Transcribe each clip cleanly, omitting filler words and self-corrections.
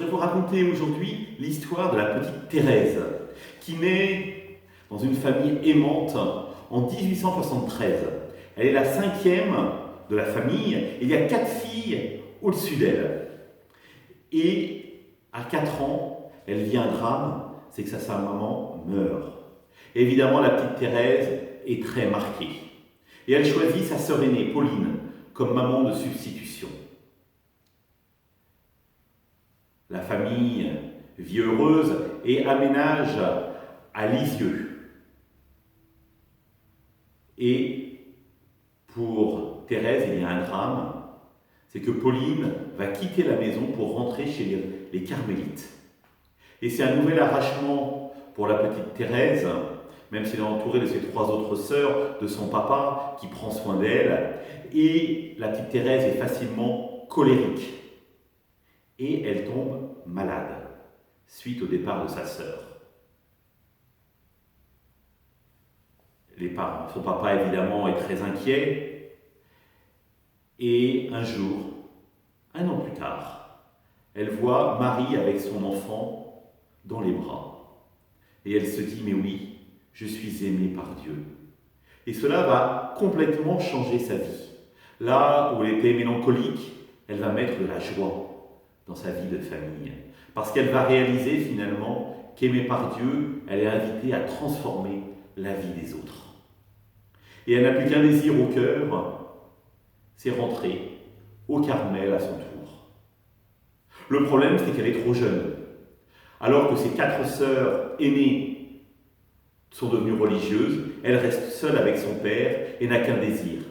vous raconter aujourd'hui l'histoire de la petite Thérèse, qui naît dans une famille aimante en 1873. Elle est la cinquième de la famille, et il y a 4 filles au-dessus d'elle. Et à 4 ans, elle vit un drame, c'est que sa maman meurt. Et évidemment, la petite Thérèse est très marquée. Et elle choisit sa sœur aînée, Pauline, comme maman de substitution. La famille vit heureuse et aménage à Lisieux. Et pour Thérèse, il y a un drame, c'est que Pauline va quitter la maison pour rentrer chez les Carmélites. Et c'est un nouvel arrachement pour la petite Thérèse, même si elle est entourée de ses 3 autres sœurs, de son papa qui prend soin d'elle. Et la petite Thérèse est facilement colérique. Et elle tombe malade, suite au départ de sa sœur. Son papa, évidemment, est très inquiet. Et un jour, 1 an plus tard, elle voit Marie avec son enfant dans les bras. Et elle se dit, mais oui, je suis aimée par Dieu. Et cela va complètement changer sa vie. Là où elle était mélancolique, elle va mettre de la joie dans sa vie de famille. Parce qu'elle va réaliser finalement qu'aimée par Dieu, elle est invitée à transformer la vie des autres. Et elle n'a plus qu'un désir au cœur, c'est rentrer au Carmel à son tour. Le problème, c'est qu'elle est trop jeune. Alors que ses 4 sœurs aînées sont devenues religieuses, elle reste seule avec son père et n'a qu'un désir,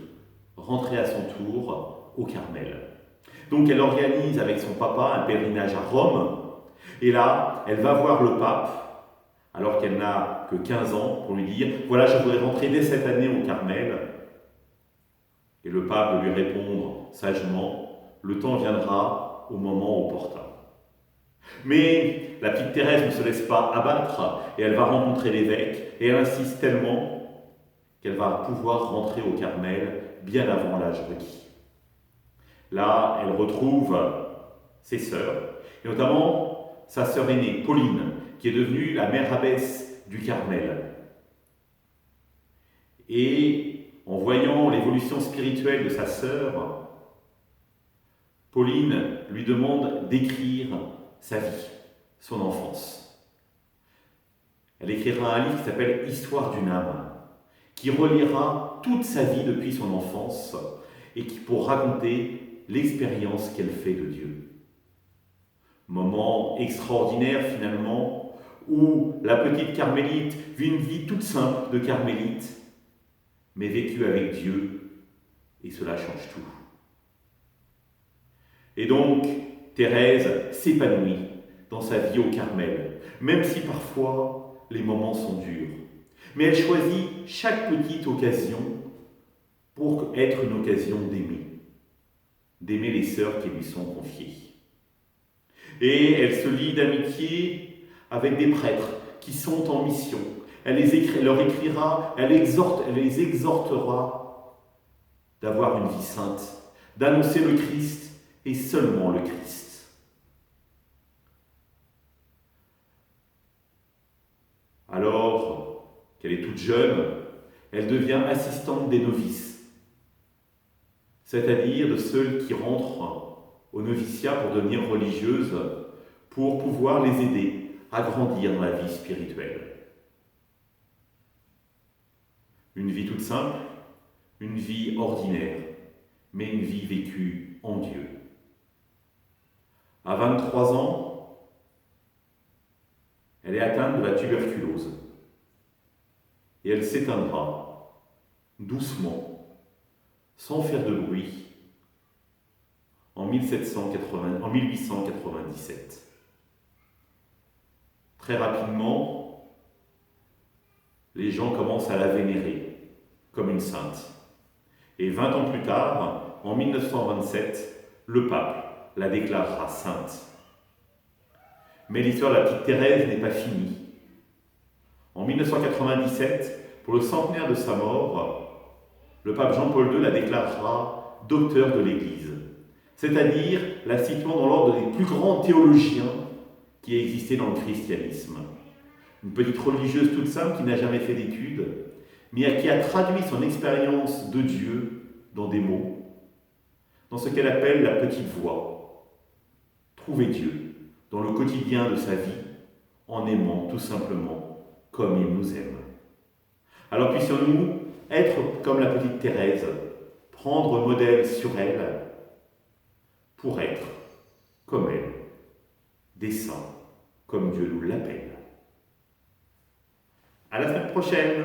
rentrer à son tour au Carmel. Donc elle organise avec son papa un pèlerinage à Rome, et là, elle va voir le pape, alors qu'elle n'a que 15 ans, pour lui dire « Voilà, je voudrais rentrer dès cette année au Carmel ». Et le pape va lui répondre sagement « Le temps viendra au moment opportun ». Mais la petite Thérèse ne se laisse pas abattre, et elle va rencontrer l'évêque, et elle insiste tellement qu'elle va pouvoir rentrer au Carmel bien avant l'âge requis. Là, elle retrouve ses sœurs, et notamment sa sœur aînée, Pauline, qui est devenue la mère abbesse du Carmel. Et en voyant l'évolution spirituelle de sa sœur, Pauline lui demande d'écrire sa vie, son enfance. Elle écrira un livre qui s'appelle « Histoire d'une âme », qui reliera toute sa vie depuis son enfance et qui pour raconter l'expérience qu'elle fait de Dieu. Moment extraordinaire finalement, où la petite Carmélite vit une vie toute simple de Carmélite, mais vécue avec Dieu, et cela change tout. Et donc, Thérèse s'épanouit dans sa vie au Carmel, même si parfois les moments sont durs. Mais elle choisit chaque petite occasion pour être une occasion d'aimer les sœurs qui lui sont confiées. Et elle se lie d'amitié avec des prêtres qui sont en mission. Elle leur écrira, elle les exhortera d'avoir une vie sainte, d'annoncer le Christ et seulement le Christ. Alors qu'elle est toute jeune, elle devient assistante des novices, c'est-à-dire de ceux qui rentrent au noviciat pour devenir religieuses, pour pouvoir les aider à grandir dans la vie spirituelle. Une vie toute simple, une vie ordinaire, mais une vie vécue en Dieu. À 23 ans, elle est atteinte de la tuberculose et elle s'éteindra doucement, sans faire de bruit, en 1897. Très rapidement, les gens commencent à la vénérer comme une sainte. Et 20 ans plus tard, en 1927, le pape la déclarera sainte. Mais l'histoire de la petite Thérèse n'est pas finie. En 1997, pour le centenaire de sa mort, le pape Jean-Paul II la déclarera docteur de l'Église. c'est-à-dire la situant dans l'ordre des plus grands théologiens qui aient existé dans le christianisme. Une petite religieuse toute simple qui n'a jamais fait d'études, mais qui a traduit son expérience de Dieu dans des mots, dans ce qu'elle appelle la petite voie. Trouver Dieu dans le quotidien de sa vie, en aimant tout simplement comme il nous aime. Alors puissions-nous être comme la petite Thérèse, prendre modèle sur elle, pour être comme elle, des saints, comme Dieu nous l'appelle. À la semaine prochaine!